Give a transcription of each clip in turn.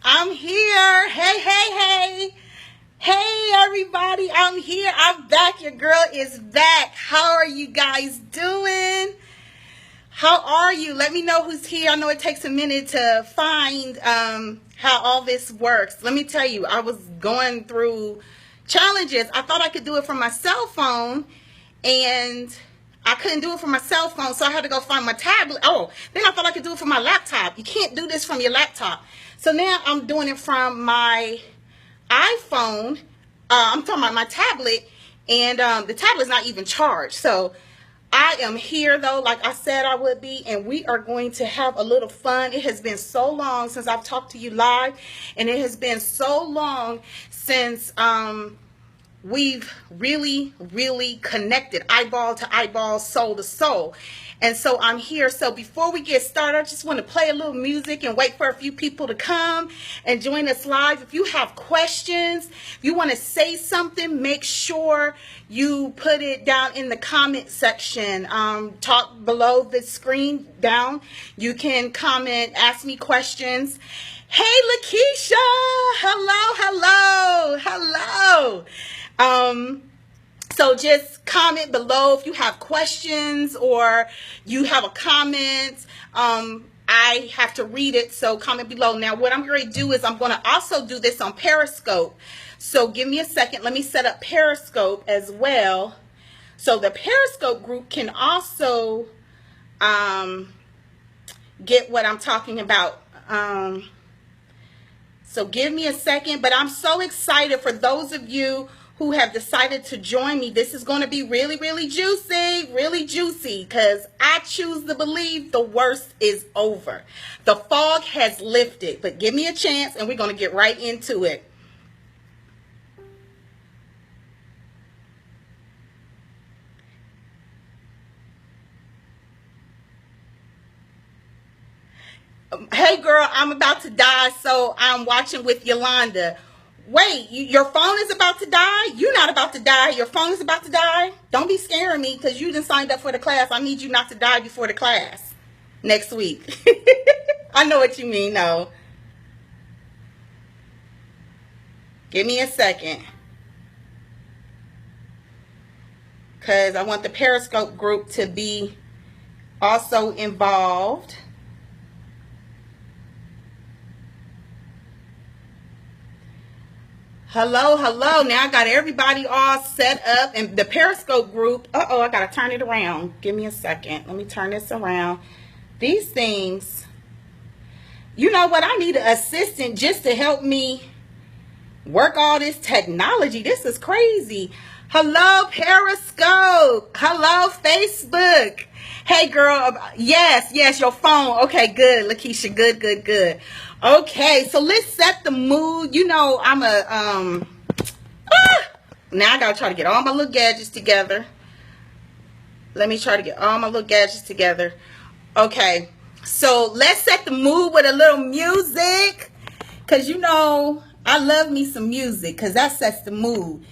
I'm here. Hey, hey, hey. Hey, everybody. I'm here. I'm back. Your girl is back. How are you guys doing? How are you? Let me know who's here. I know it takes a minute to find how all this works. Let me tell you, I was going through challenges. I thought I could do it from my cell phone, and I couldn't do it from my cell phone, so I had to go find my tablet. Oh, then I thought I could do it from my laptop. You can't do this from your laptop. So now I'm doing it from my iPhone. I'm talking about my tablet, and the tablet's not even charged. So I am here, though, like I said I would be, and we are going to have a little fun. It has been so long since I've talked to you live, and it has been so long since we've really connected, eyeball to eyeball, soul to soul. And so I'm here. So before we get started, I just want to play a little music and wait for a few people to come and join us live. If you have questions, if you want to say something, make sure you put it down in the comment section. Talk below the screen down. You can comment, ask me questions. Hey, Lakeisha. Hello. So just comment below if you have questions or you have a comment. I have to read it, so comment below. Now, what I'm going to do is I'm going to also do this on Periscope. So give me a second. Let me set up Periscope as well. So the Periscope group can also get what I'm talking about. So give me a second. But I'm so excited for those of you who have decided to join me. This is going to be really juicy, because I choose to believe the worst is over. The fog has lifted, but give me a chance and we're going to get right into it. Hey girl, I'm about to die, so I'm watching with Yolanda. Wait, your phone is about to die? You're not about to die. Your phone is about to die? Don't be scaring me, because you didn't sign up for the class. I need you not to die before the class next week. I know what you mean, no. Give me a second, because I want the Periscope group to be also involved. Hello. Now I got everybody all set up, and the Periscope group. I got to turn it around. Give me a second. Let me turn this around. These things, you know what? I need an assistant just to help me work all this technology. This is crazy. Hello, Periscope. Hello, Facebook. Hey, girl. Yes, your phone. Okay, good, Lakeisha. Good. Okay, so let's set the mood. You know, I'm a, now I gotta try to get all my little gadgets together. Let me try to get all my little gadgets together. Okay, so let's set the mood with a little music, because you know, I love me some music, because that sets the mood.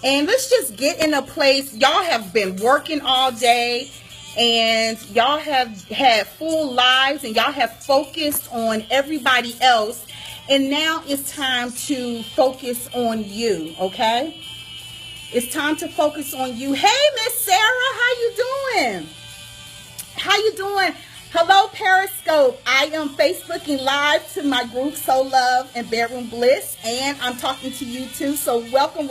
And let's just get in a place. Y'all have been working all day, and y'all have had full lives, and y'all have focused on everybody else. And now it's time to focus on you, okay? It's time to focus on you. Hey, Miss Sarah, how you doing? Hello, Periscope. I am Facebooking live to my group, Soul Love and Bedroom Bliss, and I'm talking to you too. So welcome.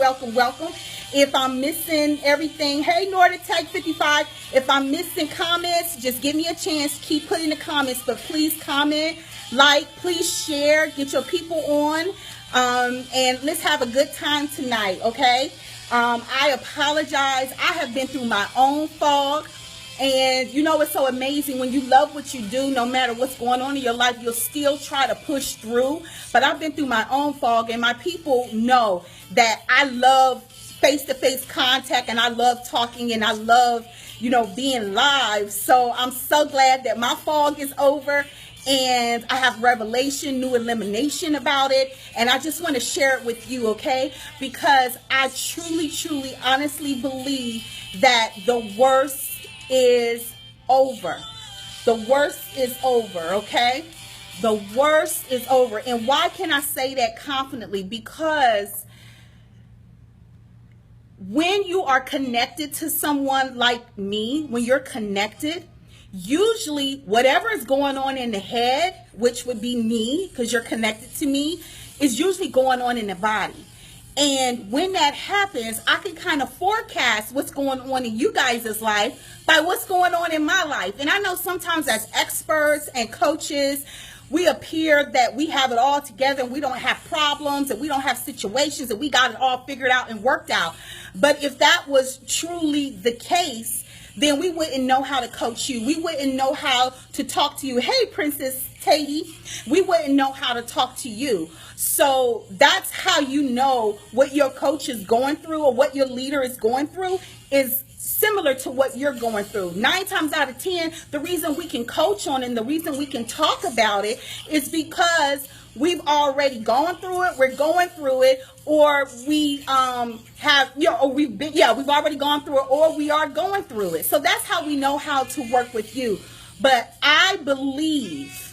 If I'm missing everything, hey, Nordatech 55. If I'm missing comments, just give me a chance. Keep putting the comments, but please comment, like, please share, get your people on, and let's have a good time tonight, okay? I apologize. I have been through my own fog. And you know, it's so amazing when you love what you do, no matter what's going on in your life, you'll still try to push through. But I've been through my own fog, and my people know that I love face-to-face contact, and I love talking, and I love, you know, being live. So I'm so glad that my fog is over, and I have revelation, new illumination about it, and I just want to share it with you, okay? Because I truly honestly believe that the worst is over. The worst is over, okay? The worst is over. And why can I say that confidently? Because when you are connected to someone like me, when you're connected, usually whatever is going on in the head, which would be me, because you're connected to me, is usually going on in the body. And when that happens, I can kind of forecast what's going on in you guys' life by what's going on in my life. And I know sometimes as experts and coaches, we appear that we have it all together and we don't have problems and we don't have situations and we got it all figured out and worked out. But if that was truly the case, then we wouldn't know how to coach you. We wouldn't know how to talk to you. Hey, Princess Katie, we wouldn't know how to talk to you. So that's how you know what your coach is going through or what your leader is going through is similar to what you're going through. 9 times out of 10, the reason we can coach on it and the reason we can talk about it is because we've already gone through it, we're going through it, or we have, or we've already gone through it, or we are going through it. So that's how we know how to work with you. But I believe,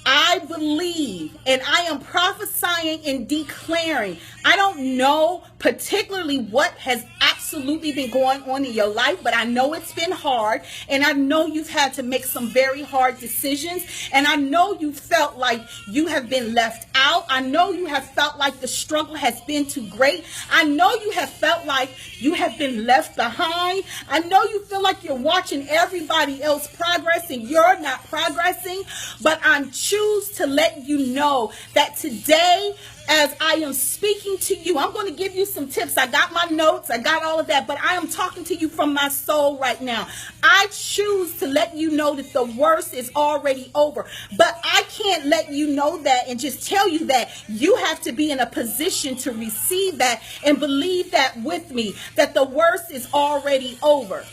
and I am prophesying and declaring. I don't know particularly what has absolutely been going on in your life, but I know it's been hard, and I know you've had to make some very hard decisions, and I know you felt like you have been left out. I know you have felt like the struggle has been too great. I know you have felt like you have been left behind. I know you feel like you're watching everybody else progress and you're not progressing, but I choose to let you know that today, as I am speaking to you, I'm going to give you some tips. I got my notes, I got all of that, but I am talking to you from my soul right now. I choose to let you know that the worst is already over, but I can't let you know that and just tell you that. You have to be in a position to receive that and believe that with me, that the worst is already over.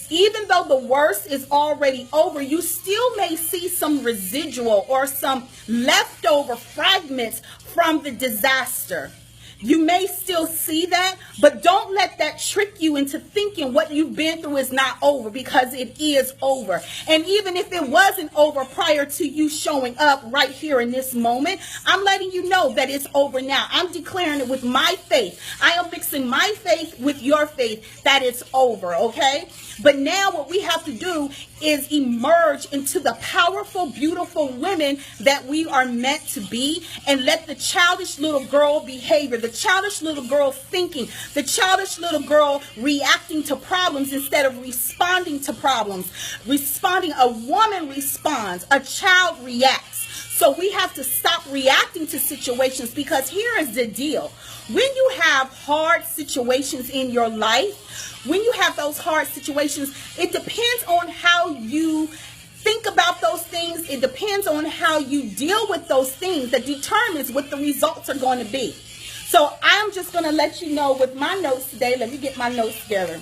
Even though the worst is already over, you still may see some residual or some leftover fragments from the disaster. You may still see that, but don't let that trick you into thinking what you've been through is not over, because it is over. And even if it wasn't over prior to you showing up right here in this moment, I'm letting you know that it's over now. I'm declaring it with my faith. I am mixing my faith with your faith that it's over, okay? But now what we have to do is emerge into the powerful, beautiful women that we are meant to be, and let the childish little girl behavior, the childish little girl thinking, the childish little girl reacting to problems instead of responding to problems. A woman responds, a child reacts. So we have to stop reacting to situations, because here is the deal. When you have hard situations in your life, when you have those hard situations, it depends on how you think about those things. It depends on how you deal with those things that determines what the results are going to be. So I'm just going to let you know with my notes today. Let me get my notes together.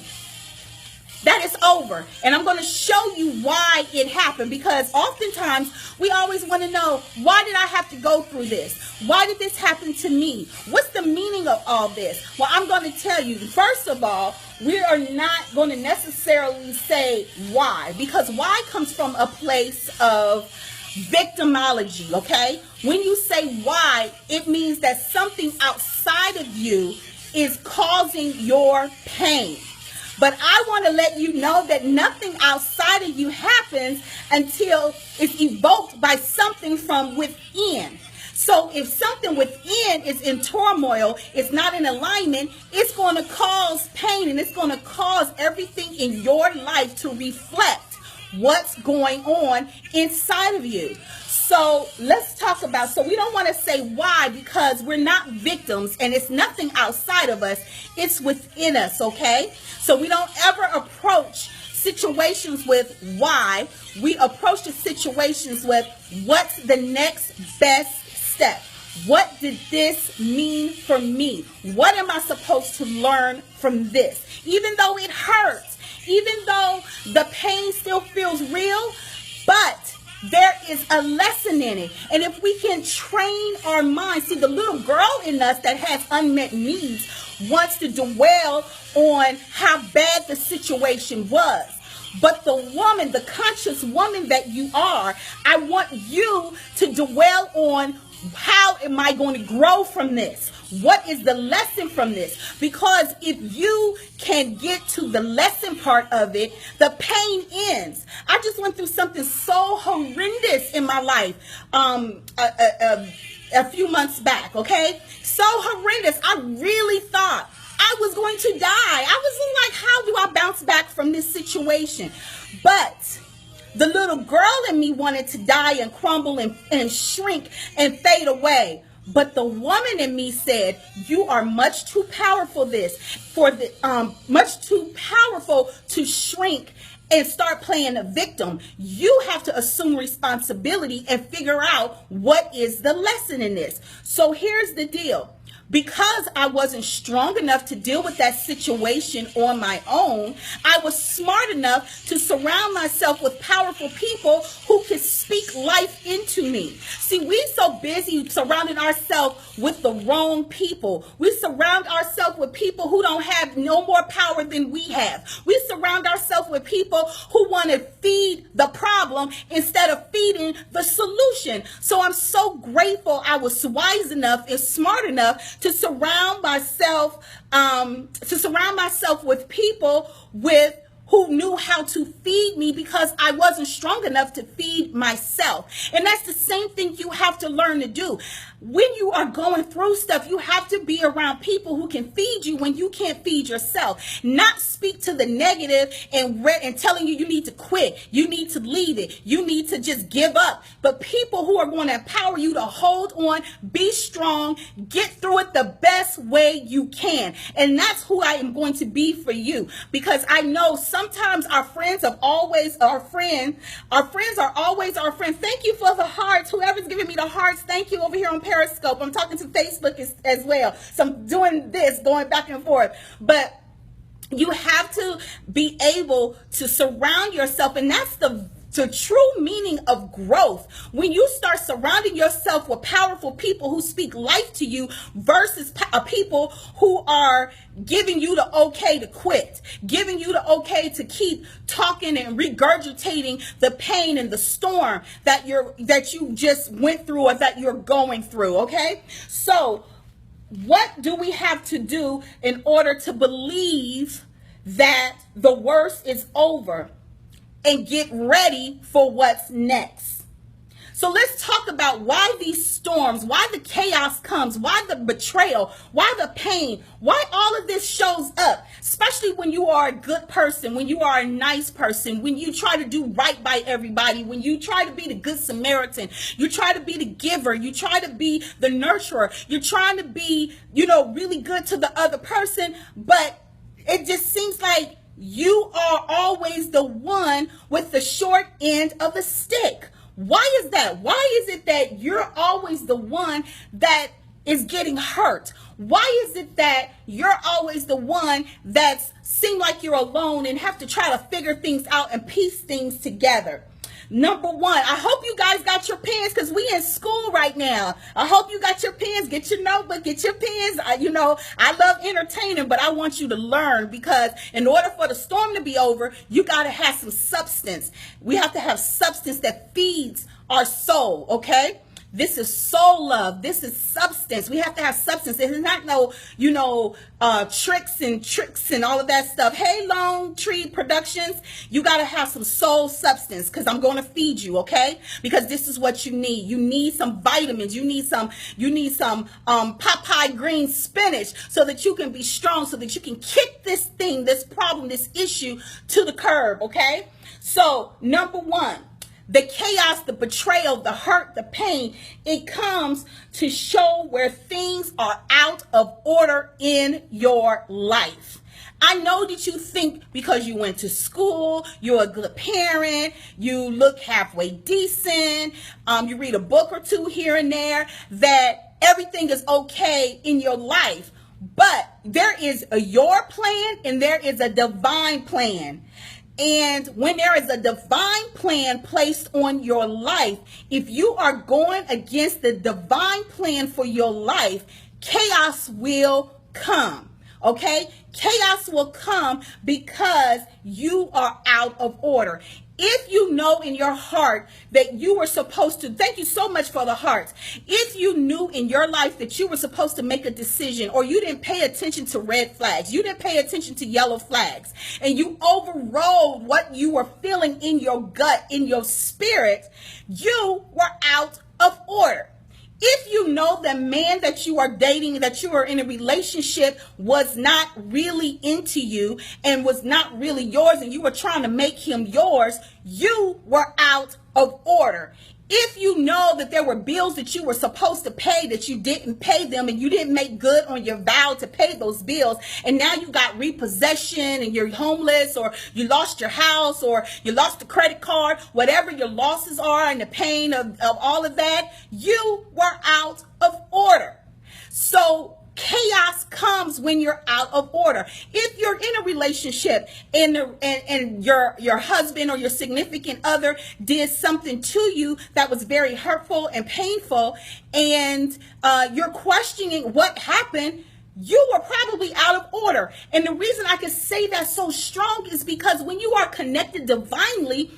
That is over. And I'm going to show you why it happened, because oftentimes we always want to know, why did I have to go through this? Why did this happen to me? What's the meaning of all this? Well, I'm going to tell you. First of all, we are not going to necessarily say why, because why comes from a place of victimology, okay? When you say why, it means that something outside of you is causing your pain. But I want to let you know that nothing outside of you happens until it's evoked by something from within. So if something within is in turmoil, it's not in alignment, it's going to cause pain, and it's going to cause everything in your life to reflect what's going on inside of you. So let's talk about, so we don't want to say why, because we're not victims and it's nothing outside of us. It's within us, okay? So we don't ever approach situations with why. We approach the situations with, what's the next best step? What did this mean for me? What am I supposed to learn from this? Even though it hurts, even though the pain still feels real, but there is a lesson in it. And if we can train our minds, see, the little girl in us that has unmet needs wants to dwell on how bad the situation was. But the woman, the conscious woman that you are, I want you to dwell on, how am I going to grow from this? What is the lesson from this? Because if you can get to the lesson part of it, the pain ends. I just went through something so horrendous in my life a few months back, okay? So horrendous. I really thought I was going to die. I was like, how do I bounce back from this situation? But the little girl in me wanted to die and crumble and shrink and fade away. But the woman in me said, you are much too powerful much too powerful to shrink and start playing a victim. You have to assume responsibility and figure out what is the lesson in this. So here's the deal. Because I wasn't strong enough to deal with that situation on my own, I was smart enough to surround myself with powerful people who could speak life into me. See, we're so busy surrounding ourselves with the wrong people. We surround ourselves with people who don't have no more power than we have. We surround ourselves with people who want to feed the problem instead of feeding the solution. So I'm so grateful I was wise enough and smart enough to surround myself with people who knew how to feed me, because I wasn't strong enough to feed myself. And that's the same thing you have to learn to do. When you are going through stuff, you have to be around people who can feed you when you can't feed yourself. Not speak to the negative and telling you need to quit, you need to leave it, you need to just give up. But people who are going to empower you to hold on, be strong, get through it the best way you can. And that's who I am going to be for you, because I know sometimes our friends are always our friend. Our friends are always our friend. Thank you for the hearts. Whoever's giving me the hearts, thank you over here on Periscope. I'm talking to Facebook as well. So I'm doing this, going back and forth. But you have to be able to surround yourself, and that's the true meaning of growth. When you start surrounding yourself with powerful people who speak life to you versus people who are giving you the okay to quit, giving you the okay to keep talking and regurgitating the pain and the storm that you just went through or that you're going through, okay? So what do we have to do in order to believe that the worst is over and get ready for what's next? So let's talk about why these storms, why the chaos comes, why the betrayal, why the pain, why all of this shows up, especially when you are a good person, when you are a nice person, when you try to do right by everybody, when you try to be the good Samaritan, you try to be the giver, you try to be the nurturer, you're trying to be, really good to the other person, but it just seems like you are always the one with the short end of the stick. Why is that? Why is it that you're always the one that is getting hurt? Why is it that you're always the one that seems like you're alone and have to try to figure things out and piece things together? Number one, I hope you guys got your pens, because we in school right now. I hope you got your pens. Get your notebook, get your pens. I love entertaining, but I want you to learn, because in order for the storm to be over, you got to have some substance. We have to have substance that feeds our soul, okay? This is soul love. This is substance. We have to have substance. It is not tricks and all of that stuff. Hey, Long Tree Productions, you got to have some soul substance, because I'm going to feed you, okay? Because this is what you need. You need some vitamins. You need some Popeye green spinach, so that you can be strong, so that you can kick this thing, this problem, this issue to the curb, okay? So, number one, the chaos, the betrayal, the hurt, the pain, it comes to show where things are out of order in your life. I know that you think because you went to school, you're a good parent, you look halfway decent, you read a book or two here and there, that everything is okay in your life. But there is your plan and there is a divine plan. And when there is a divine plan placed on your life, if you are going against the divine plan for your life, chaos will come. Okay? Chaos will come because you are out of order. If you know in your heart that you were supposed to, thank you so much for the hearts. If you knew in your life that you were supposed to make a decision, or you didn't pay attention to red flags, you didn't pay attention to yellow flags, and you overrode what you were feeling in your gut, in your spirit, you were out of order. If you know the man that you are dating, that you are in a relationship, was not really into you and was not really yours, and you were trying to make him yours, you were out of order. If you know that there were bills that you were supposed to pay that you didn't pay them, and you didn't make good on your vow to pay those bills, and now you got repossession and you're homeless, or you lost your house, or you lost the credit card, whatever your losses are and the pain of all of that, you were out of order. So chaos comes when you're out of order. If you're in a relationship and your husband or your significant other did something to you that was very hurtful and painful, and you're questioning what happened, you were probably out of order. And the reason I can say that so strong is because when you are connected divinely,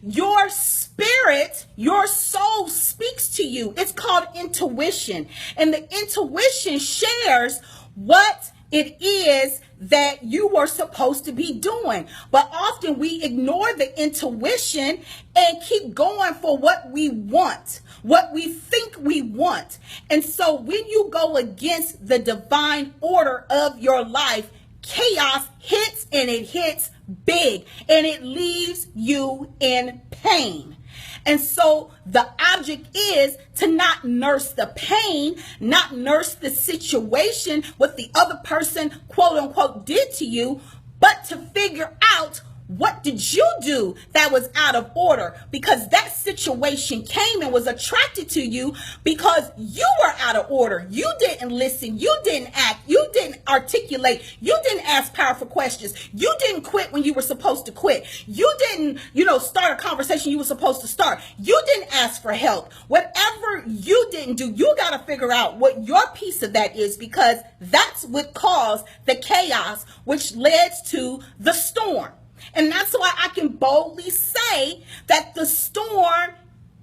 your spirit, your soul speaks to you. It's called intuition. And the intuition shares what it is that you were supposed to be doing. But often we ignore the intuition and keep going for what we want, what we think we want. And so when you go against the divine order of your life, chaos hits, and it hits big, and it leaves you in pain. And so the object is to not nurse the pain, not nurse the situation, what the other person, quote unquote, did to you, but to figure out, what did you do that was out of order? Because that situation came and was attracted to you because you were out of order. You didn't listen. You didn't act. You didn't articulate. You didn't ask powerful questions. You didn't quit when you were supposed to quit. You didn't, start a conversation you were supposed to start. You didn't ask for help. Whatever you didn't do, you got to figure out what your piece of that is, because that's what caused the chaos, which led to the storm. And that's why I can boldly say that the storm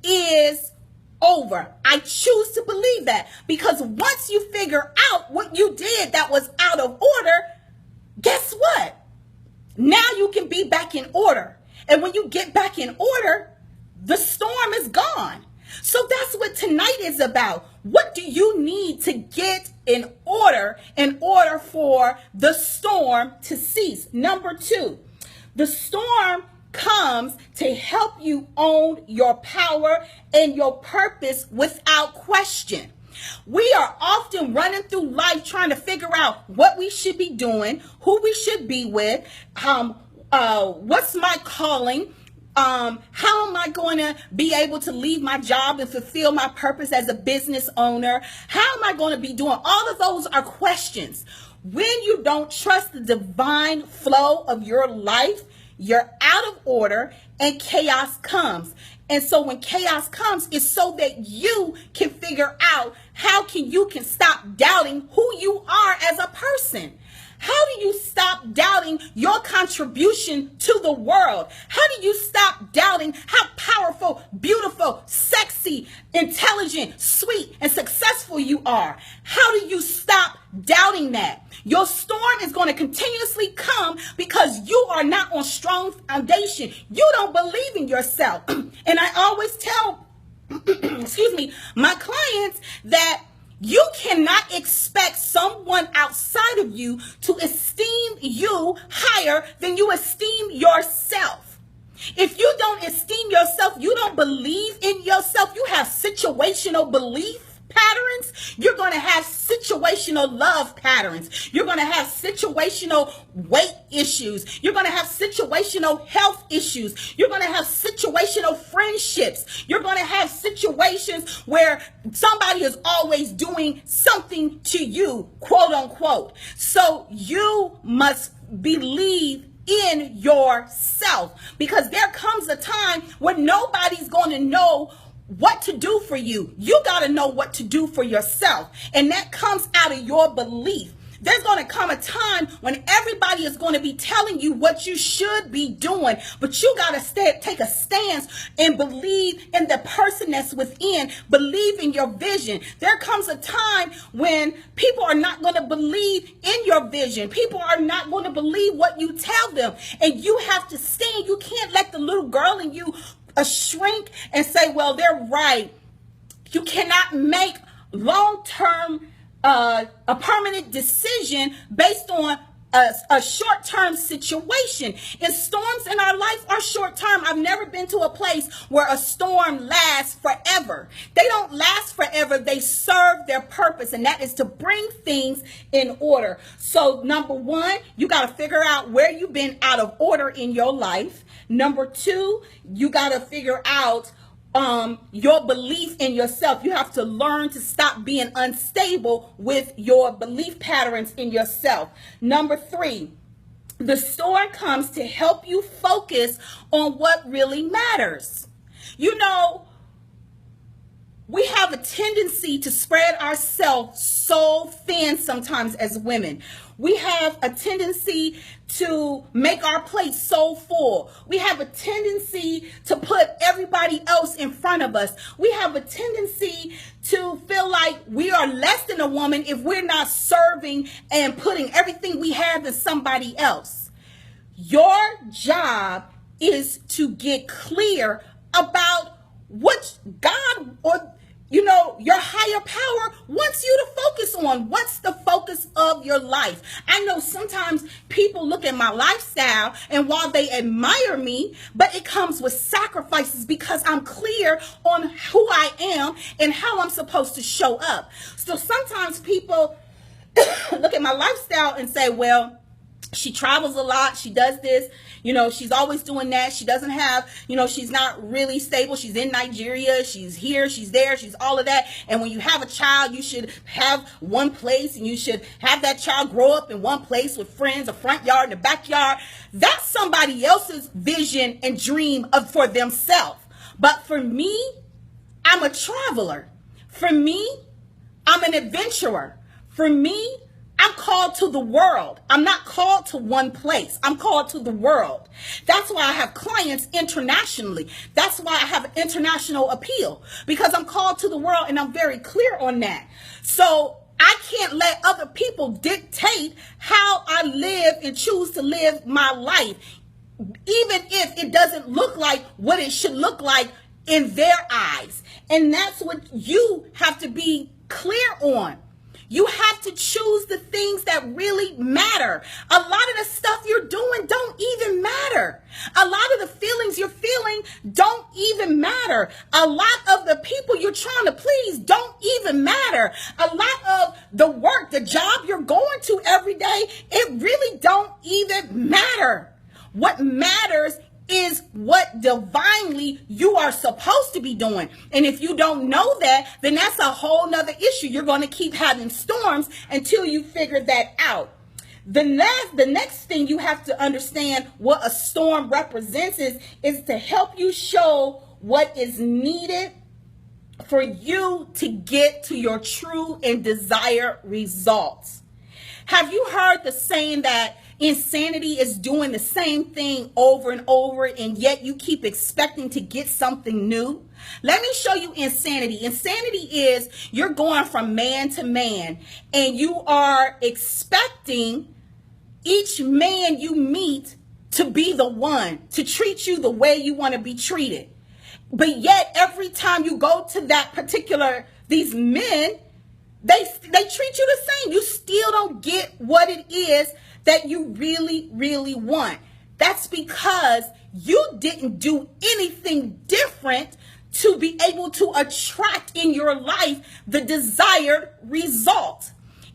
is over. I choose to believe that, because once you figure out what you did that was out of order, guess what? Now you can be back in order. And when you get back in order, the storm is gone. So that's what tonight is about. What do you need to get in order for the storm to cease? Number 2. The storm comes to help you own your power and your purpose without question. We are often running through life trying to figure out what we should be doing, who we should be with, what's my calling, how am I going to be able to leave my job and fulfill my purpose as a business owner? How am I going to be doing? All of those are questions. When you don't trust the divine flow of your life, you're out of order and chaos comes. And so when chaos comes, it's so that you can figure out how you can stop doubting who you are as a person. How do you stop doubting your contribution to the world? How do you stop doubting how powerful, beautiful, sexy, intelligent, sweet, and successful you are? How do you stop doubting that? Your storm is going to continuously come because you are not on strong foundation. You don't believe in yourself. And I always tell, my clients that you cannot expect someone outside of you to esteem you higher than you esteem yourself. If you don't esteem yourself, you don't believe in yourself, you have situational belief patterns, you're going to have situational love patterns. You're going to have situational weight issues. You're going to have situational health issues. You're going to have situational friendships. You're going to have situations where somebody is always doing something to you, quote unquote. So you must believe in yourself, because there comes a time when nobody's going to know what to do for you. You got to know what to do for yourself. And that comes out of your belief. There's going to come a time when everybody is going to be telling you what you should be doing, but you got to take a stance and believe in the person that's within, believe in your vision. There comes a time when people are not going to believe in your vision. People are not going to believe what you tell them, and you have to stand. You can't let the little girl in you shrink and say, well, they're right. You cannot make long-term a permanent decision based on a short-term situation. And storms in our life are short-term. I've never been to a place where a storm lasts forever. They don't last forever. They serve their purpose, and that is to bring things in order. So number one, you got to figure out where you've been out of order in your life. Number two, you got to figure out your belief in yourself. You have to learn to stop being unstable with your belief patterns in yourself. Number three, the storm comes to help you focus on what really matters. You know, we have a tendency to spread ourselves so thin sometimes as women. We have a tendency to make our plate so full. We have a tendency to put everybody else in front of us. We have a tendency to feel like we are less than a woman if we're not serving and putting everything we have in somebody else. Your job is to get clear about what God or your higher power wants you to focus on. What's the focus of your life? I know sometimes people look at my lifestyle and while they admire me, but it comes with sacrifices because I'm clear on who I am and how I'm supposed to show up. So sometimes people look at my lifestyle and say, well, she travels a lot. She does this. She's always doing that. She doesn't have, she's not really stable. She's in Nigeria. She's here. She's there. She's all of that. And when you have a child, you should have one place and you should have that child grow up in one place with friends, a front yard and a backyard. That's somebody else's vision and dream for themselves. But for me, I'm a traveler. For me, I'm an adventurer. For me, I'm called to the world. I'm not called to one place. I'm called to the world. That's why I have clients internationally. That's why I have international appeal, because I'm called to the world and I'm very clear on that. So I can't let other people dictate how I live and choose to live my life, even if it doesn't look like what it should look like in their eyes. And that's what you have to be clear on. You have to choose the things that really matter. A lot of the stuff you're doing don't even matter. A lot of the feelings you're feeling don't even matter. A lot of the people you're trying to please don't even matter. A lot of the work, the job you're going to every day, it really don't even matter. What matters is what divinely you are supposed to be doing. And if you don't know that, then that's a whole nother issue. You're going to keep having storms until you figure that out. The next thing you have to understand what a storm represents is to help you show what is needed for you to get to your true and desired results. Have you heard the saying that insanity is doing the same thing over and over, and yet you keep expecting to get something new? Let me show you insanity. Insanity is you're going from man to man, and you are expecting each man you meet to be the one, to treat you the way you want to be treated. But yet every time you go to these men, they treat you the same. You still don't get what it is that you really, really want. That's because you didn't do anything different to be able to attract in your life the desired result.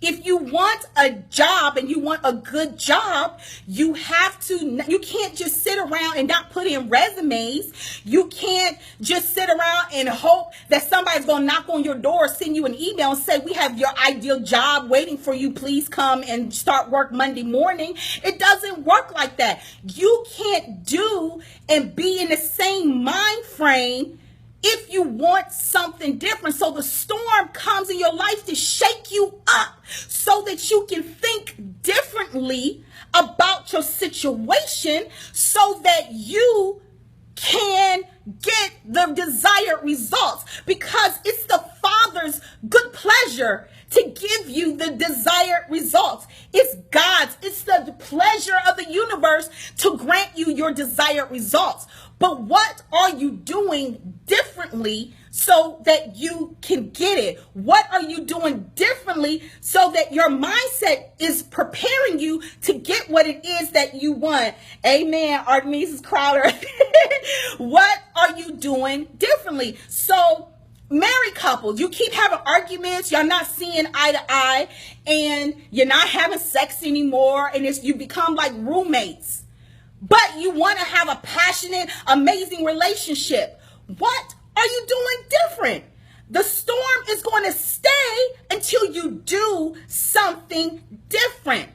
If you want a job and you want a good job, you can't just sit around and not put in resumes. You can't just sit around and hope that somebody's going to knock on your door, send you an email and say, we have your ideal job waiting for you. Please come and start work Monday morning. It doesn't work like that. You can't do and be in the same mind frame if you want something different. So the storm comes in your life to shake you up so that you can think differently about your situation so that you can get the desired results, because it's the Father's good pleasure to give you the desired results. It's God's. It's the pleasure of the universe to grant you your desired results. But what are you doing differently so that you can get it? What are you doing differently so that your mindset is preparing you to get what it is that you want? Amen, Artemis Crowder. What are you doing differently? So married couples, you keep having arguments, you're not seeing eye to eye, and you're not having sex anymore, and you become like roommates. But you want to have a passionate, amazing relationship. What are you doing different? The storm is going to stay until you do something different.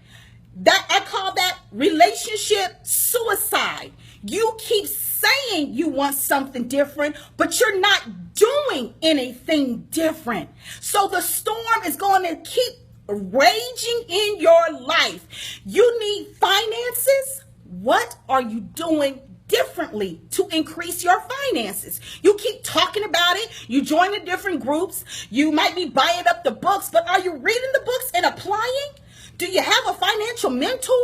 That I call that relationship suicide. You keep saying you want something different, but you're not doing anything different. So the storm is going to keep raging in your life. You need finances. What are you doing differently to increase your finances? You keep talking about it. You join the different groups. You might be buying up the books, but are you reading the books and applying? Do you have a financial mentor?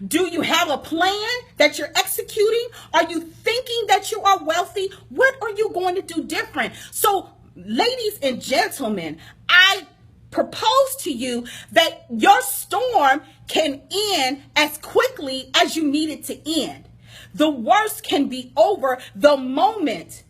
Do you have a plan that you're executing? Are you thinking that you are wealthy? What are you going to do different? So, ladies and gentlemen, I propose to you that your storm can end as quickly as you need it to end. The worst can be over the moment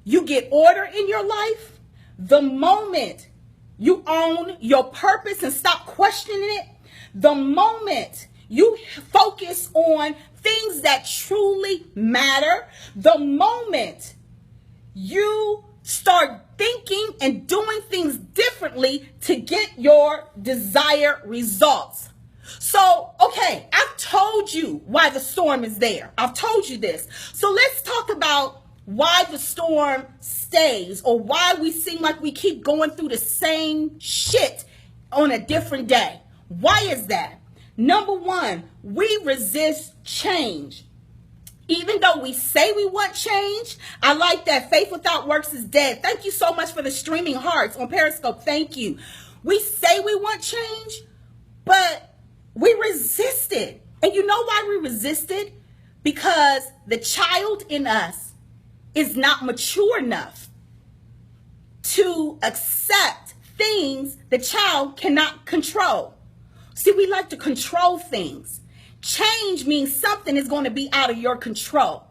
you get order in your life, the moment you own your purpose and stop questioning it, the moment you focus on things that truly matter, the moment you start thinking and doing things differently to get your desired results. So, okay, I've told you why the storm is there. I've told you this. So let's talk about why the storm stays, or why we seem like we keep going through the same shit on a different day. Why is that? Number one, we resist change. Even though we say we want change, I like that. Faith without works is dead. Thank you so much for the streaming hearts on Periscope. Thank you. We say we want change, but we resist it. And you know why we resist it? Because the child in us is not mature enough to accept things the child cannot control. See, we like to control things. Change means something is going to be out of your control.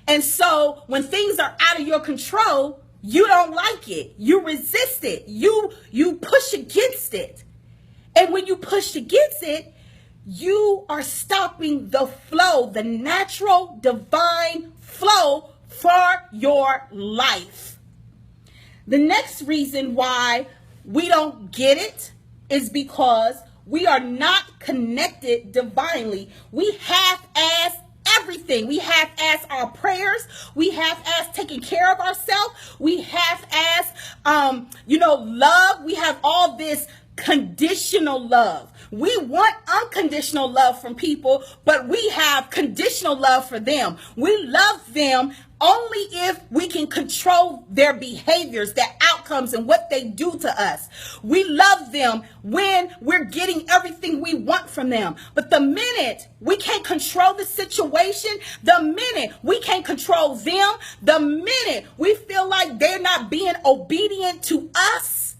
And so when things are out of your control, you don't like it. You resist it. You push against it. And when you push against it, you are stopping the flow, the natural divine flow for your life. The next reason why we don't get it is because we are not connected divinely. We half-ass everything. We half-ass our prayers. We half-ass taking care of ourselves. We half-ass, love. We have all this conditional love. We want unconditional love from people, but we have conditional love for them. We love them only if we can control their behaviors, their outcomes, and what they do to us. We love them when we're getting everything we want from them. But the minute we can't control the situation, the minute we can't control them, the minute we feel like they're not being obedient to us,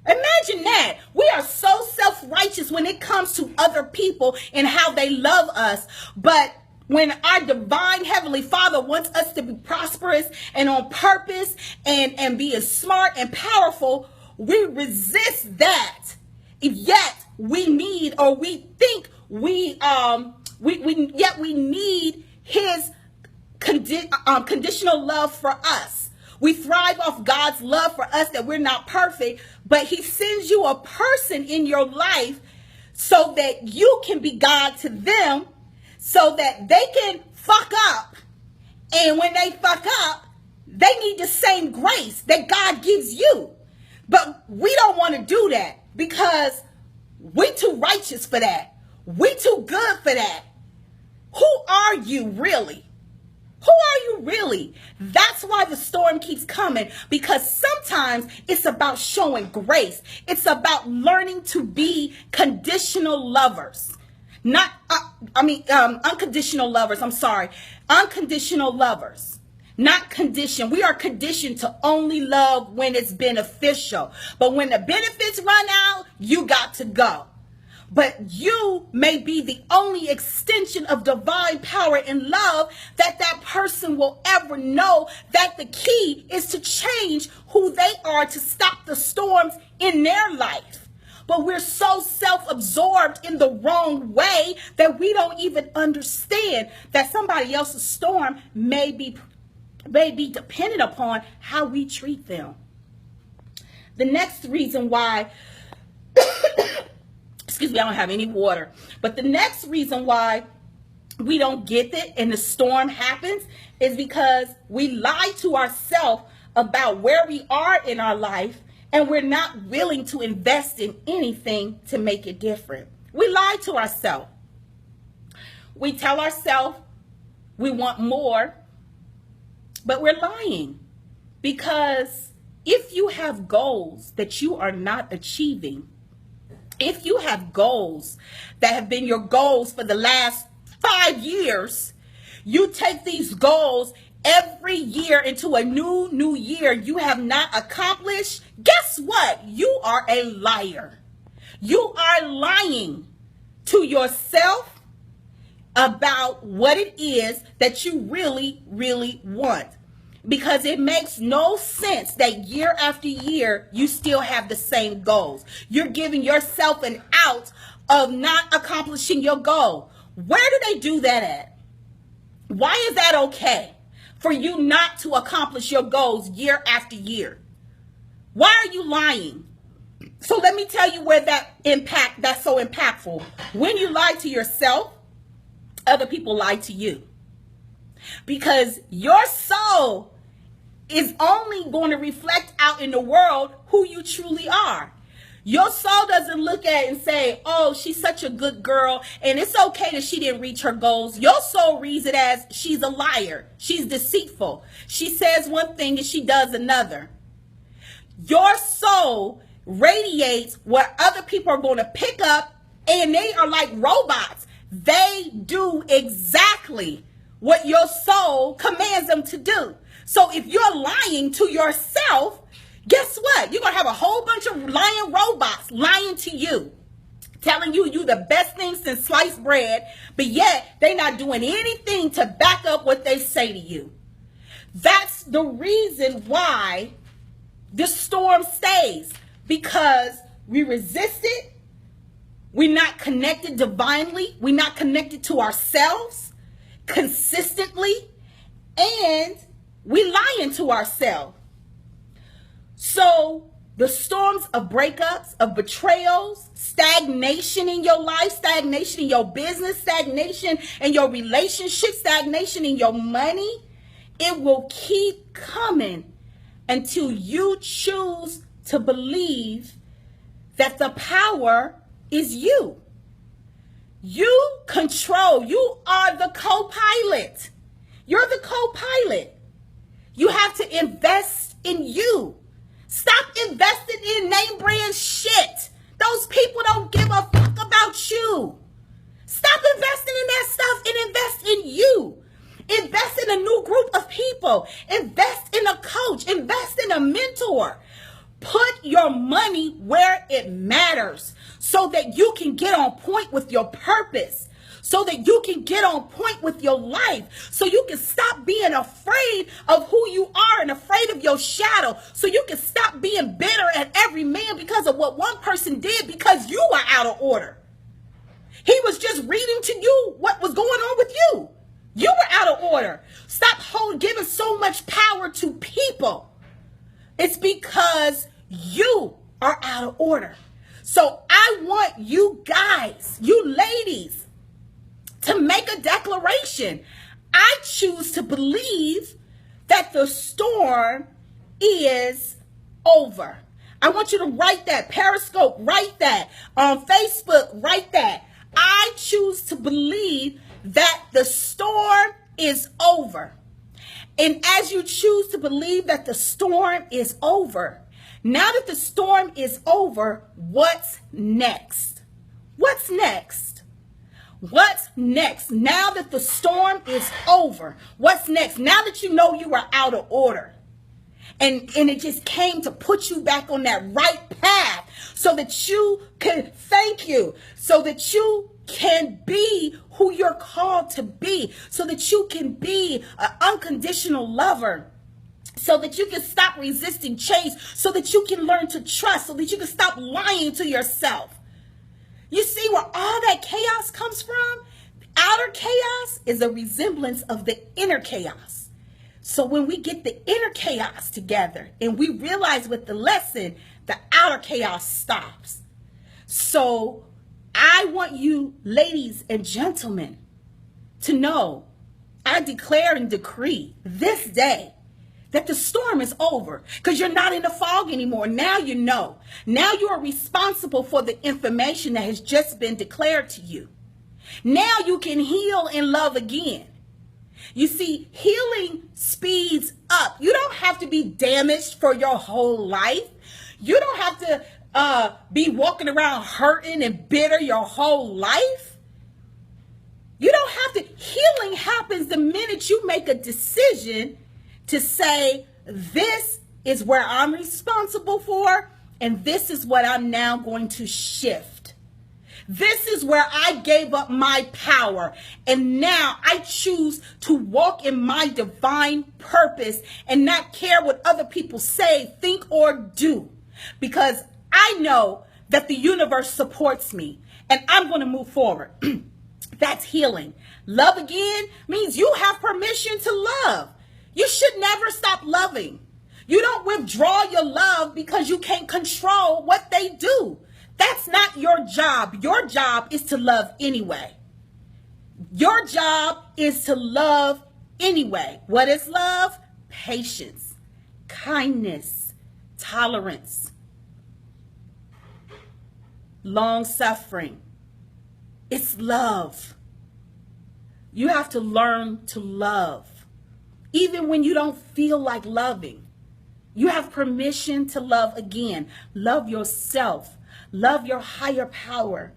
imagine that. We are so self-righteous when it comes to other people and how they love us. But when our divine Heavenly Father wants us to be prosperous and on purpose and be as smart and powerful, we resist that. Yet we need, or we think we need His conditional love for us. We thrive off God's love for us, that we're not perfect, but He sends you a person in your life so that you can be God to them, so that they can fuck up. And when they fuck up, they need the same grace that God gives you. But we don't want to do that because we too righteous for that. We too good for that. Who are you really? Who are you really? That's why the storm keeps coming, because sometimes it's about showing grace. It's about learning to be conditional lovers. Not, unconditional lovers. I'm sorry. Unconditional lovers. Not conditioned. We are conditioned to only love when it's beneficial. But when the benefits run out, you got to go. But you may be the only extension of divine power and love that that person will ever know. That the key is to change who they are to stop the storms in their life. But we're so self-absorbed in the wrong way that we don't even understand that somebody else's storm may be dependent upon how we treat them. The next reason why excuse me, I don't have any water. But the next reason why we don't get it and the storm happens is because we lie to ourselves about where we are in our life, and we're not willing to invest in anything to make it different. We lie to ourselves. We tell ourselves we want more, but we're lying. Because if you have goals that you are not achieving, if you have goals that have been your goals for the last 5 years, you take these goals every year into a new year, you have not accomplished, guess what? You are a liar. You are lying to yourself about what it is that you really, really want. Because it makes no sense that year after year, you still have the same goals. You're giving yourself an out of not accomplishing your goal. Where do they do that at? Why is that okay for you not to accomplish your goals year after year? Why are you lying? So let me tell you where that's so impactful. When you lie to yourself, other people lie to you. Because your soul is only going to reflect out in the world who you truly are. Your soul doesn't look at it and say, oh, she's such a good girl, and it's okay that she didn't reach her goals. Your soul reads it as she's a liar. She's deceitful. She says one thing and she does another. Your soul radiates what other people are going to pick up, and they are like robots. They do exactly what your soul commands them to do. So if you're lying to yourself, guess what? You're going to have a whole bunch of lying robots lying to you, telling you the best thing since sliced bread, but yet they're not doing anything to back up what they say to you. That's the reason why the storm stays, because we resist it. We're not connected divinely. We're not connected to ourselves consistently, and we lying to ourselves. So the storms of breakups, of betrayals, stagnation in your life, stagnation in your business, stagnation in your relationship, stagnation in your money, it will keep coming until you choose to believe that the power is you. You control. You are the co-pilot. You're the co-pilot. You have to invest in you. Stop investing in name brand shit. Those people don't give a fuck about you. Stop investing in that stuff and invest in you. Invest in a new group of people. Invest in a coach. Invest in a mentor. Put your money where it matters so that you can get on point with your purpose. So that you can get on point with your life. So you can stop being afraid of who you are and afraid of your shadow. So you can stop being bitter at every man because of what one person did, because you are out of order. He was just reading to you what was going on with you. You were out of order. Stop giving so much power to people. It's because you are out of order. So I want you guys, you ladies, to make a declaration. I choose to believe that the storm is over. I want you to write that. Periscope, write that. On Facebook, write that. I choose to believe that the storm is over. And as you choose to believe that the storm is over, now that the storm is over, what's next? What's next? What's next? Now that the storm is over, what's next? Now that you know you are out of order. And it just came to put you back on that right path so that you can, thank you, so that you can be who you're called to be, so that you can be an unconditional lover, so that you can stop resisting change, so that you can learn to trust, so that you can stop lying to yourself. You see where all that chaos comes from? Outer chaos is a resemblance of the inner chaos. So when we get the inner chaos together and we realize with the lesson, the outer chaos stops. So I want you, ladies and gentlemen, to know, I declare and decree this day that the storm is over, because you're not in the fog anymore. Now you know. Now you are responsible for the information that has just been declared to you. Now you can heal and love again. You see, healing speeds up. You don't have to be damaged for your whole life. You don't have to be walking around hurting and bitter your whole life. You don't have to. Healing happens the minute you make a decision to say, this is where I'm responsible for, and this is what I'm now going to shift. This is where I gave up my power, and now I choose to walk in my divine purpose and not care what other people say, think, or do, because I know that the universe supports me, and I'm going to move forward. That's healing. Love again means you have permission to love. You should never stop loving. You don't withdraw your love because you can't control what they do. That's not your job. Your job is to love anyway. Your job is to love anyway. What is love? Patience, kindness, tolerance, long suffering. It's love. You have to learn to love. Even when you don't feel like loving, you have permission to love again. Love yourself. Love your higher power.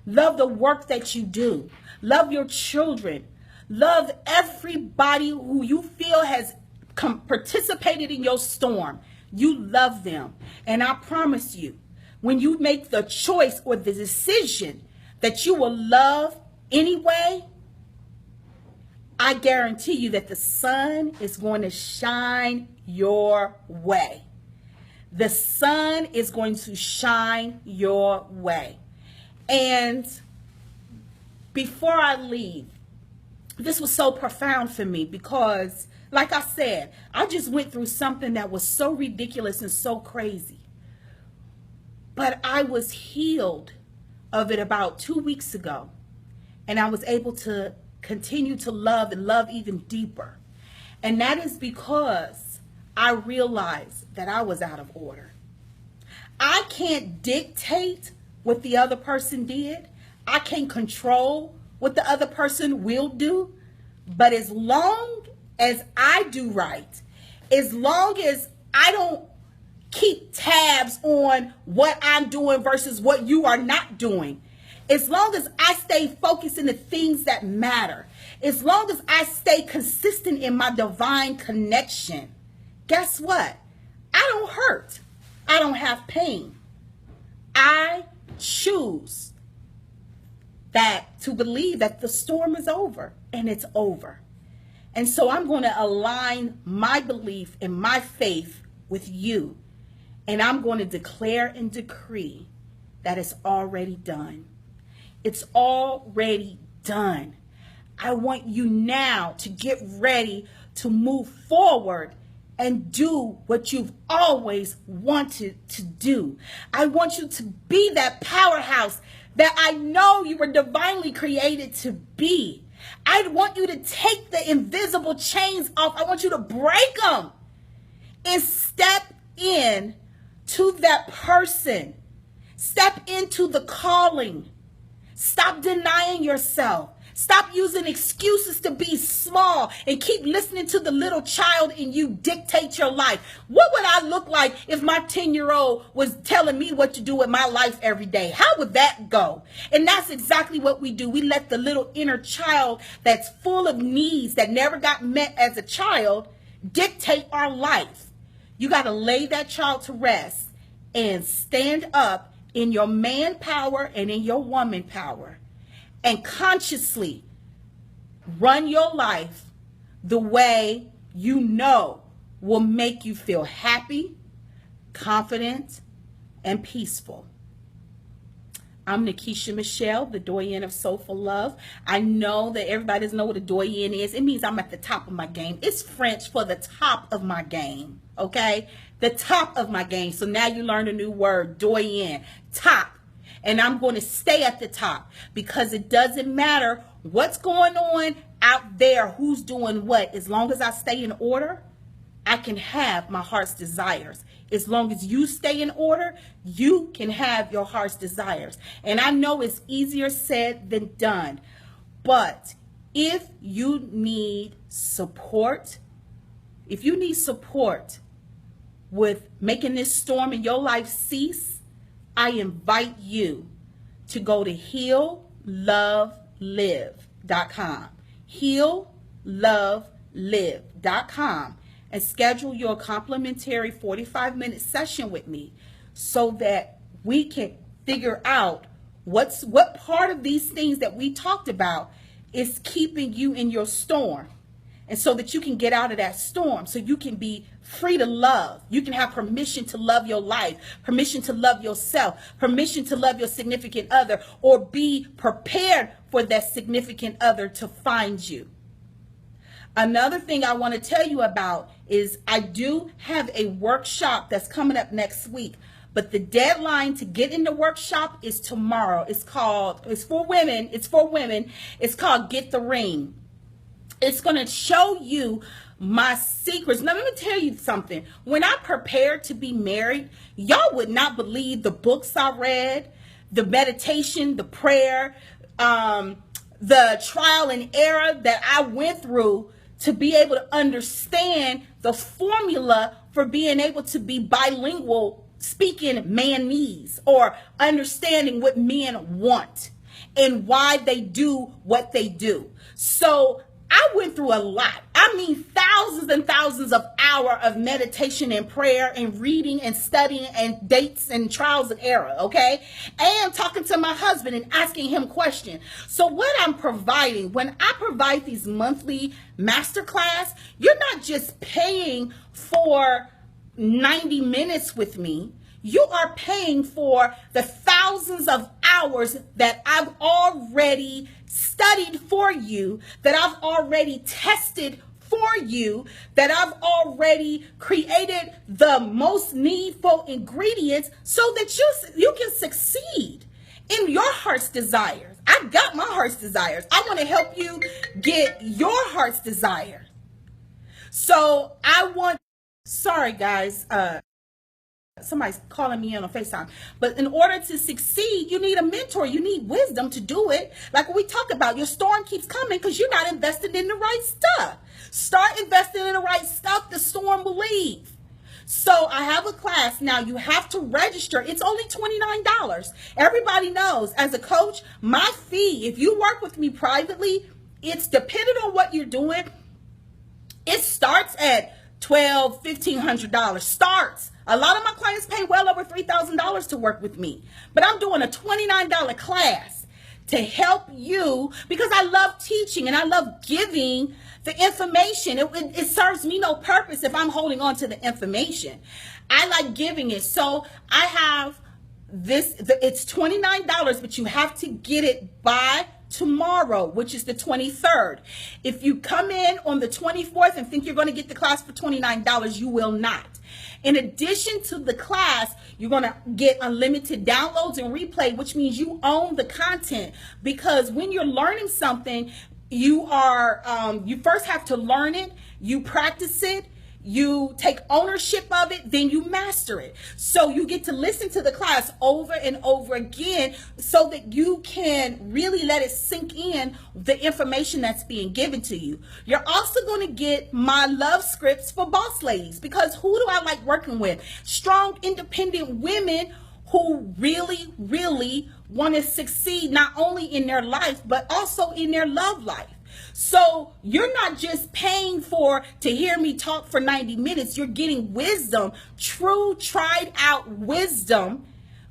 Love the work that you do. Love your children. Love everybody who you feel has participated in your storm. You love them. And I promise you, when you make the choice or the decision that you will love anyway, I guarantee you that the sun is going to shine your way. The sun is going to shine your way. And before I leave, this was so profound for me because, like I said, I just went through something that was so ridiculous and so crazy. But I was healed of it about 2 weeks ago. And I was able to continue to love and love even deeper. And that is because I realized that I was out of order. I can't dictate what the other person did. I can't control what the other person will do. But as long as I do right, as long as I don't keep tabs on what I'm doing versus what you are not doing, as long as I stay focused in the things that matter, as long as I stay consistent in my divine connection, guess what? I don't hurt. I don't have pain. I choose that to believe that the storm is over, and it's over. And so I'm going to align my belief and my faith with you. And I'm going to declare and decree that it's already done. It's already done. I want you now to get ready to move forward and do what you've always wanted to do. I want you to be that powerhouse that I know you were divinely created to be. I want you to take the invisible chains off. I want you to break them and step in to that person. Step into the calling. Stop denying yourself. Stop using excuses to be small and keep listening to the little child in you dictate your life. What would I look like if my 10-year-old was telling me what to do with my life every day? How would that go? And that's exactly what we do. We let the little inner child that's full of needs that never got met as a child dictate our life. You got to lay that child to rest and stand up in your man power and in your woman power, and consciously run your life the way you know will make you feel happy, confident, and peaceful. I'm Nikisha Michelle, the doyen of Soulful Love. I know that everybody doesn't know what a doyen is. It means I'm at the top of my game. It's French for the top of my game, okay? The top of my game. So now you learned a new word, doyen, top. And I'm going to stay at the top because it doesn't matter what's going on out there, who's doing what. As long as I stay in order, I can have my heart's desires. As long as you stay in order, you can have your heart's desires. And I know it's easier said than done. But if you need support, with making this storm in your life cease, I invite you to go to heallovelive.com. heallovelive.com. and schedule your complimentary 45-minute session with me so that we can figure out what part of these things that we talked about is keeping you in your storm, and so that you can get out of that storm, so you can be free to love. You can have permission to love your life, permission to love yourself, permission to love your significant other, or be prepared for that significant other to find you. Another thing I want to tell you about is I do have a workshop that's coming up next week, but the deadline to get in the workshop is tomorrow. It's for women. It's called Get the Ring. It's going to show you my secrets. Now, let me tell you something. When I prepared to be married, y'all would not believe the books I read, the meditation, the prayer, the trial and error that I went through to be able to understand the formula for being able to be bilingual, speaking manese, or understanding what men want and why they do what they do. So I went through a lot. I mean, thousands and thousands of hours of meditation and prayer and reading and studying and dates and trials and error, okay? And talking to my husband and asking him questions. So what I'm providing, when I provide these monthly masterclass, you're not just paying for 90 minutes with me. You are paying for the thousands of hours that I've already studied for you, that I've already tested for you, that I've already created the most needful ingredients so that you can succeed in your heart's desires. I got my heart's desires. I want to help you get your heart's desire. So sorry guys, somebody's calling me in on FaceTime. But in order to succeed, you need a mentor. You need wisdom to do it. Like we talk about, your storm keeps coming because you're not invested in the right stuff. Start investing in the right stuff, the storm will leave. So I have a class. Now you have to register. It's only $29. Everybody knows, as a coach, my fee, if you work with me privately, it's dependent on what you're doing. It starts at $1,200, $1,500. Starts. A lot of my clients pay well over $3,000 to work with me. But I'm doing a $29 class to help you because I love teaching and I love giving the information. It serves me no purpose if I'm holding on to the information. I like giving it. So I have this, it's $29, but you have to get it by tomorrow, which is the 23rd. If you come in on the 24th and think you're going to get the class for $29, you will not. In addition to the class, you're going to get unlimited downloads and replay, which means you own the content, because when you're learning something, you first have to learn it, you practice it, you take ownership of it, then you master it. So you get to listen to the class over and over again so that you can really let it sink in the information that's being given to you. You're also going to get my love scripts for boss ladies, because who do I like working with? Strong, independent women who really, really want to succeed not only in their life, but also in their love life. So you're not just paying to hear me talk for 90 minutes. You're getting wisdom, true, tried out wisdom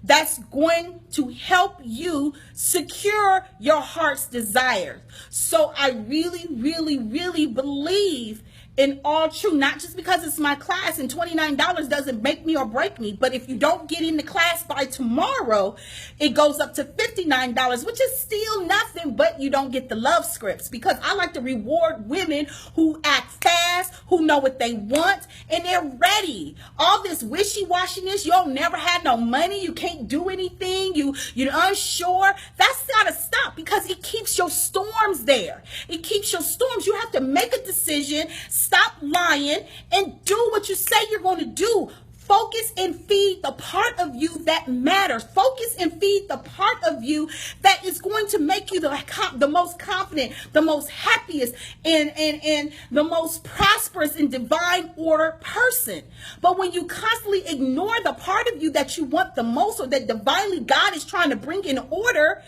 that's going to help you secure your heart's desires. So I really, really, really believe in all true, not just because it's my class and $29 doesn't make me or break me, but if you don't get in the class by tomorrow, it goes up to $59, which is still nothing, but you don't get the love scripts, because I like to reward women who act fast, who know what they want, and they're ready. All this wishy-washiness, you'll never have no money, you can't do anything, you're unsure, that's gotta stop, because it keeps your storms there. It keeps your storms. You have to make a decision, stop lying, and do what you say you're going to do. Focus and feed the part of you that matters. Focus and feed the part of you that is going to make you the most confident, the most happiest, and the most prosperous in divine order person. But when you constantly ignore the part of you that you want the most, or that divinely God is trying to bring in order,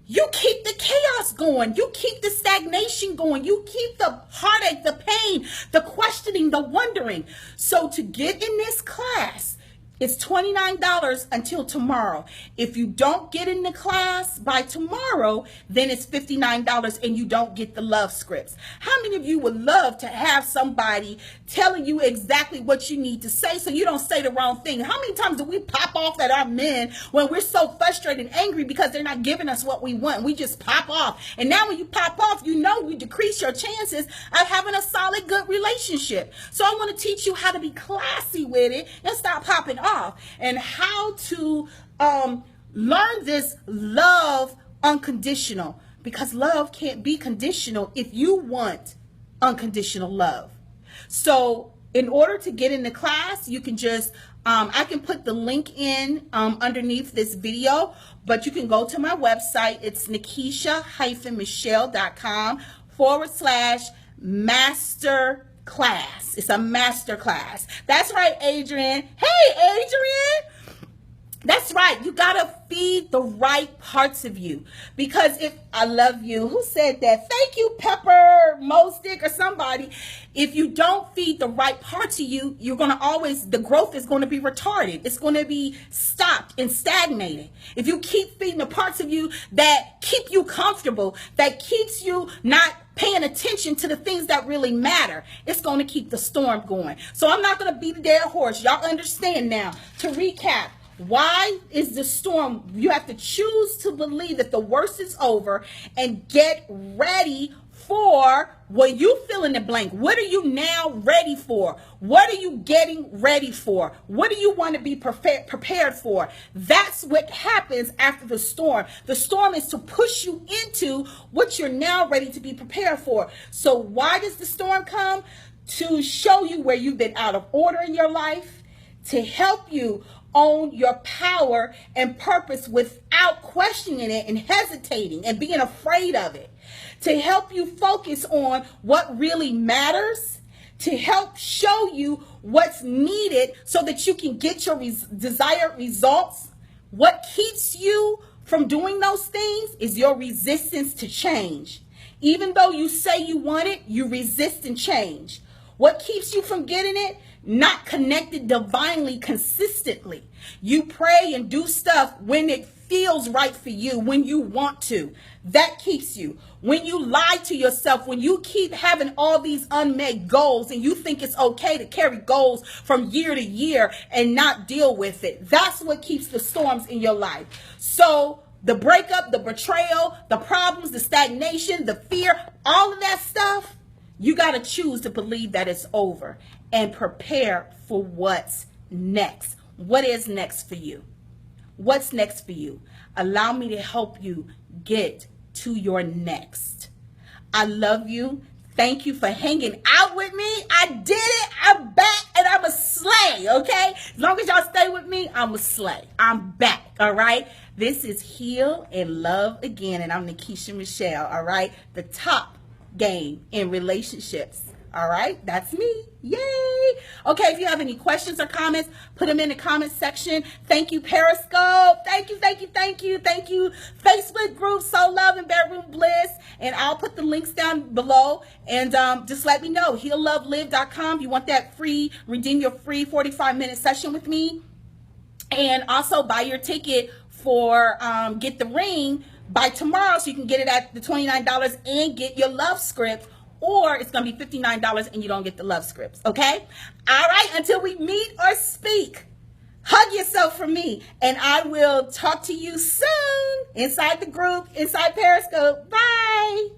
you keep the chaos going. You keep the stagnation going. You keep the heartache, the pain, the questioning, the wondering. So to get in this class, it's $29 until tomorrow. If you don't get in the class by tomorrow, then it's $59 and you don't get the love scripts. How many of you would love to have somebody telling you exactly what you need to say so you don't say the wrong thing? How many times do we pop off at our men when we're so frustrated and angry because they're not giving us what we want? We just pop off. And now when you pop off, you know you decrease your chances of having a solid, good relationship. So I want to teach you how to be classy with it and stop popping off. And how to learn this love unconditional, because love can't be conditional if you want unconditional love. So in order to get in the class, you can just I can put the link in underneath this video, but you can go to my website. It's Nikisha-Michelle.com/master class. It's a master class. That's right, Adrian. Hey, Adrian. That's right. You got to feed the right parts of you, because if I love you, who said that? Thank you, Pepper Mostick or somebody. If you don't feed the right parts of you, you're going to the growth is going to be retarded. It's going to be stopped and stagnated. If you keep feeding the parts of you that keep you comfortable, that keeps you not paying attention to the things that really matter, it's going to keep the storm going. So I'm not going to beat a dead horse. Y'all understand now. To recap, why is the storm? You have to choose to believe that the worst is over and get ready for when you fill in the blank. What are you now ready for? What are you getting ready for? What do you want to be prepared for? That's what happens after the storm. The storm is to push you into what you're now ready to be prepared for. So why does the storm come? To show you where you've been out of order in your life, to help you own your power and purpose without questioning it and hesitating and being afraid of it, to help you focus on what really matters, to help show you what's needed so that you can get your desired results. What keeps you from doing those things is your resistance to change. Even though you say you want it, you resist and change. What keeps you from getting it? Not connected divinely consistently. You pray and do stuff when it feels right for you, when you want to. That keeps you. When you lie to yourself, when you keep having all these unmet goals and you think it's okay to carry goals from year to year and not deal with it, that's what keeps the storms in your life. So the breakup, the betrayal, the problems, the stagnation, the fear, all of that stuff, you got to choose to believe that it's over and prepare for what's next. What is next for you? What's next for you? Allow me to help you get to your next. I love you. Thank you for hanging out with me. I did it. I'm back and I'm a slay, okay? As long as y'all stay with me, I'm a slay. I'm back, all right? This is Heal and Love Again, and I'm Nikisha Michelle, all right? The top game in relationships, all right? That's me. Yay! Okay, if you have any questions or comments, put them in the comment section. Thank you, Periscope. Thank you, thank you, thank you, thank you. Facebook group, Soul Love and Bedroom Bliss. And I'll put the links down below. And just let me know, heallovelive.com. If you want that free, redeem your free 45-minute session with me. And also buy your ticket for Get the Ring by tomorrow so you can get it at the $29 and get your love script. Or it's going to be $59 and you don't get the love scripts, okay? All right, until we meet or speak, hug yourself from me. And I will talk to you soon inside the group, inside Periscope. Bye.